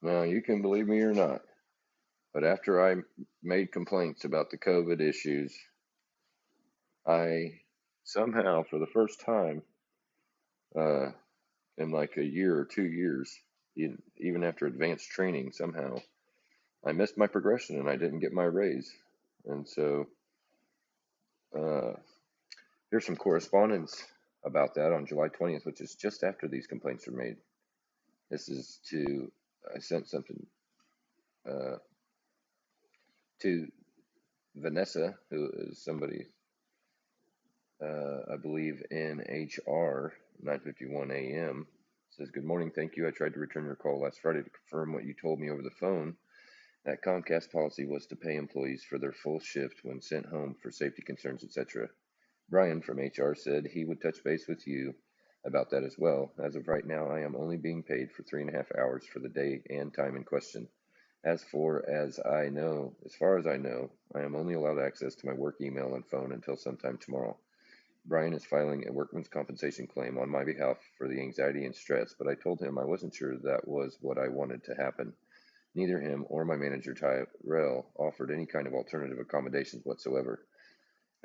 Now, you can believe me or not, but after I made complaints about the COVID issues, I somehow, for the first time uh, in like a year or 2 years, even after advanced training, somehow I missed my progression and I didn't get my raise. And so uh, here's some correspondence about that on July 20th, which is just after these complaints were made. This is I sent something uh, to Vanessa, who is somebody, I believe, in HR, 9:51 a.m. Says, "Good morning, thank you. I tried to return your call last Friday to confirm what you told me over the phone. That Comcast policy was to pay employees for their full shift when sent home for safety concerns, etc. Brian from HR said he would touch base with you about that as well. As of right now, I am only being paid for 3.5 hours for the day and time in question. As far as I know, I am only allowed access to my work email and phone until sometime tomorrow. Brian is filing a workman's compensation claim on my behalf for the anxiety and stress, but I told him I wasn't sure that was what I wanted to happen. Neither him or my manager Tyrell offered any kind of alternative accommodations whatsoever.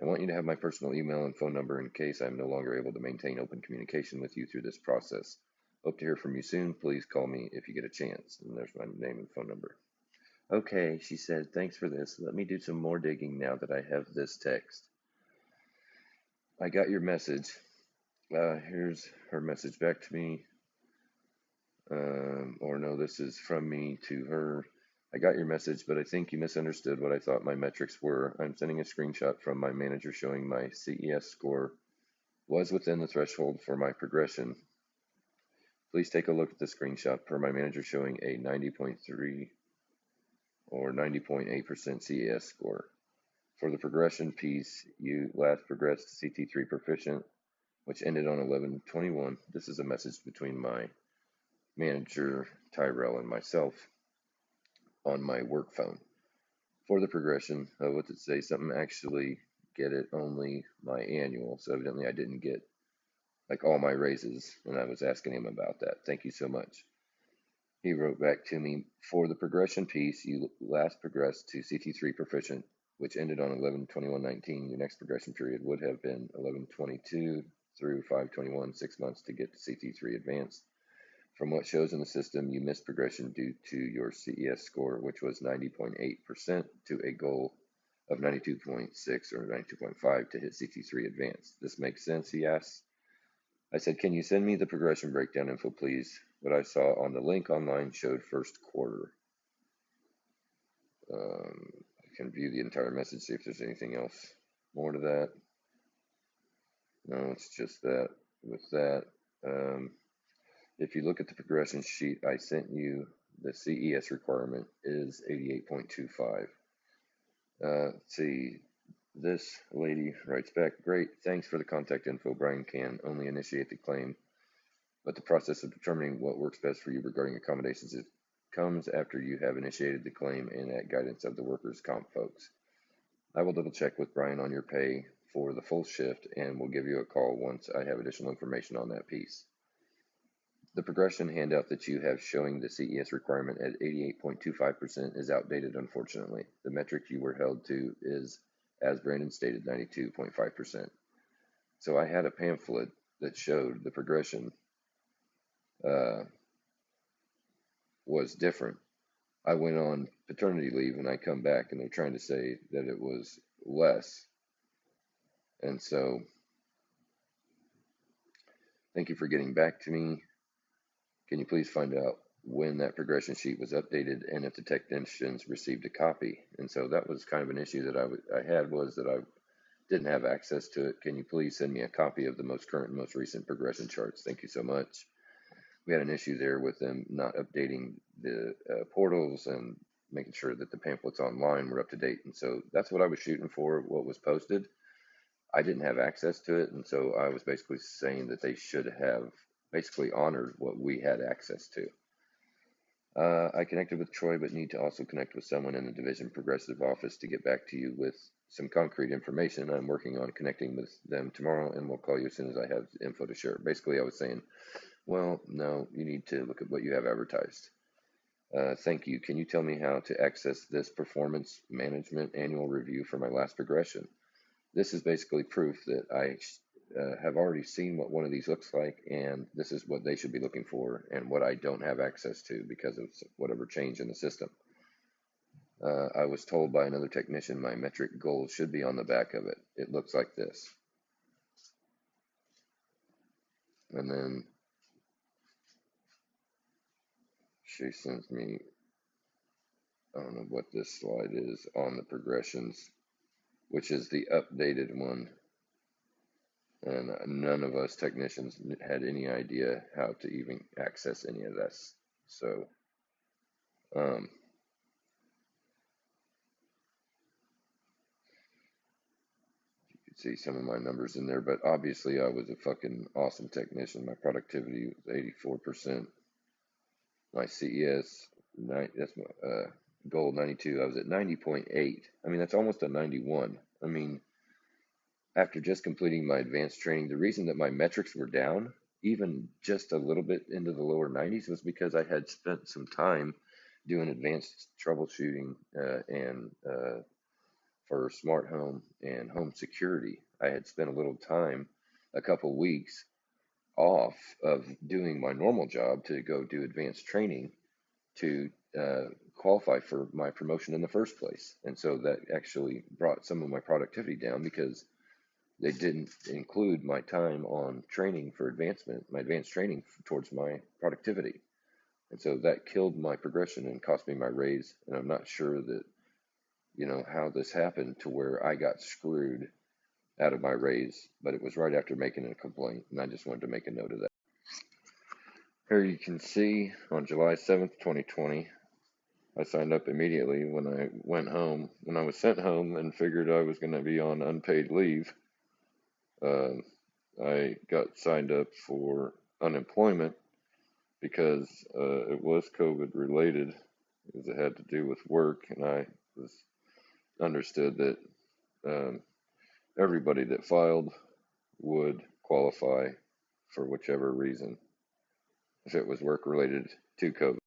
I want you to have my personal email and phone number in case I am no longer able to maintain open communication with you through this process. Hope to hear from you soon. Please call me if you get a chance." And there's my name and phone number. Okay, she said, "Thanks for this. Let me do some more digging now that I have this text. I got your message." Here's her message back to me. Or no, this is from me to her. "I got your message, but I think you misunderstood what I thought my metrics were. I'm sending a screenshot from my manager showing my CES score was within the threshold for my progression. Please take a look at the screenshot per my manager showing a 90.3 or 90.8% CES score. For the progression piece, you last progressed to CT3 proficient, which ended on 11/21. This is a message between my manager, Tyrell, and myself on my work phone. For the progression, what did it say? Something actually get it only my annual. So evidently I didn't get like all my raises, and I was asking him about that. Thank you so much. He wrote back to me, "For the progression piece, you last progressed to CT3 proficient, which ended on 11/21/19. Your next progression period would have been 11/22 through 5/21, 6 months to get to CT3 advanced. From what shows in the system, you missed progression due to your CES score, which was 90.8% to a goal of 92.6 or 92.5 to hit CT3 advanced. This makes sense?" he asked. I said, "Can you send me the progression breakdown info, please? What I saw on the link online showed first quarter." I can view the entire message, see if there's anything else more to that. No, it's just that. With that, if you look at the progression sheet I sent you, the CES requirement is 88.25. Let's see. This lady writes back, "Great, thanks for the contact info. Brian can only initiate the claim, but the process of determining what works best for you regarding accommodations comes after you have initiated the claim and at guidance of the workers' comp folks. I will double check with Brian on your pay for the full shift and will give you a call once I have additional information on that piece. The progression handout that you have showing the CES requirement at 88.25% is outdated, unfortunately. The metric you were held to is, as Brandon stated, 92.5%. So I had a pamphlet that showed the progression uh, was different. I went on paternity leave and I come back and they're trying to say that it was less. And so thank you for getting back to me. Can you please find out when that progression sheet was updated and if the technicians received a copy?" And so that was kind of an issue that I had, was that I didn't have access to it. "Can you please send me a copy of the most current and most recent progression charts? Thank you so much." We had an issue there with them not updating the portals and making sure that the pamphlets online were up to date. And so that's what I was shooting for, what was posted. I didn't have access to it, and so I was basically saying that they should have basically honored what we had access to. I connected with Troy, but need to also connect with someone in the division progressive office to get back to you with some concrete information. I'm working on connecting with them tomorrow, and we'll call you as soon as I have info to share. Basically, I was saying, well, no, you need to look at what you have advertised. Thank you. Can you tell me how to access this performance management annual review for my last progression? This is basically proof that I have already seen what one of these looks like, and this is what they should be looking for, and what I don't have access to because of whatever change in the system. I was told by another technician my metric goals should be on the back of it. It looks like this. And then she sends me, I don't know what this slide is, on the progressions, which is the updated one. And none of us technicians had any idea how to even access any of this. So, um, you can see some of my numbers in there, but obviously I was a fucking awesome technician. My productivity was 84%. My CES, that's my goal 92. I was at 90.8. I mean, that's almost a 91. I mean, after just completing my advanced training, the reason that my metrics were down, even just a little bit into the lower 90s, was because I had spent some time doing advanced troubleshooting and for smart home and home security. I had spent a little time, a couple weeks off of doing my normal job to go do advanced training to qualify for my promotion in the first place. And so that actually brought some of my productivity down because they didn't include my time on training for advancement, my advanced training towards my productivity. And so that killed my progression and cost me my raise. And I'm not sure that, how this happened to where I got screwed out of my raise, but it was right after making a complaint. And I just wanted to make a note of that. Here you can see on July 7th, 2020, I signed up immediately when I went home. When I was sent home and figured I was going to be on unpaid leave, I got signed up for unemployment because it was COVID related, because it had to do with work, and I was understood that everybody that filed would qualify for whichever reason if it was work related to COVID.